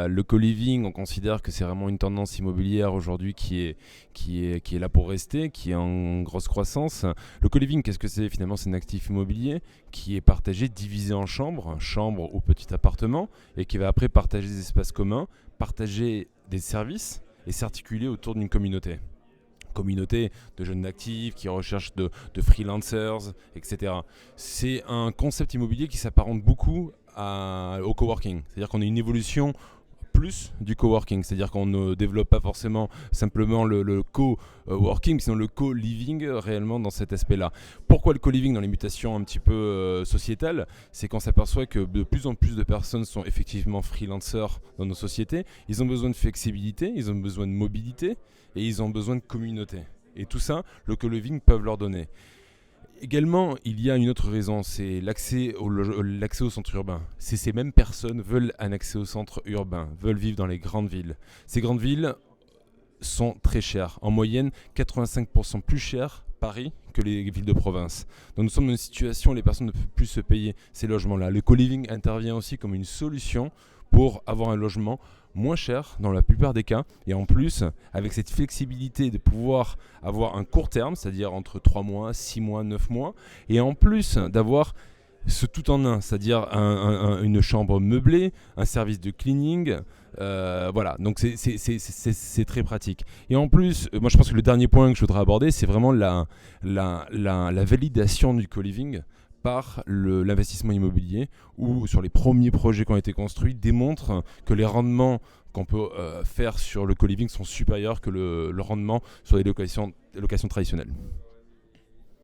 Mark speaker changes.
Speaker 1: Le co-living, on considère que c'est vraiment une tendance immobilière aujourd'hui qui est là pour rester, qui est en grosse croissance. Le co-living, qu'est-ce que c'est finalement? C'est un actif immobilier qui est partagé, divisé en chambres, chambres ou petits appartements, et qui va après partager des espaces communs, partager des services et s'articuler autour d'une communauté de jeunes actifs qui recherchent de freelancers, etc. C'est un concept immobilier qui s'apparente beaucoup au coworking. C'est-à-dire qu'on a une évolution plus du coworking, c'est-à-dire qu'on ne développe pas forcément simplement le co-working, sinon le co-living réellement dans cet aspect-là. Pourquoi le co-living dans les mutations un petit peu sociétales? C'est qu'on s'aperçoit que de plus en plus de personnes sont effectivement freelancers dans nos sociétés. Ils ont besoin de flexibilité, ils ont besoin de mobilité et ils ont besoin de communauté. Et tout ça, le co-living peut leur donner. Également, il y a une autre raison, c'est l'accès au centre urbain. Ces mêmes personnes veulent un accès au centre urbain, veulent vivre dans les grandes villes. Ces grandes villes sont très chères. En moyenne, 85% plus chères Paris que les villes de province. Donc nous sommes dans une situation où les personnes ne peuvent plus se payer ces logements-là. Le co-living intervient aussi comme une solution pour avoir un logement moins cher dans la plupart des cas, et en plus avec cette flexibilité de pouvoir avoir un court terme, c'est-à-dire entre 3 mois, 6 mois, 9 mois, et en plus d'avoir ce tout en un, c'est-à-dire une chambre meublée, un service de cleaning, voilà, donc c'est très pratique. Et en plus, moi je pense que le dernier point que je voudrais aborder, c'est vraiment la validation du co-living par l'investissement immobilier, où sur les premiers projets qui ont été construits, démontrent que les rendements qu'on peut faire sur le co-living sont supérieurs que le rendement sur les locations traditionnelles.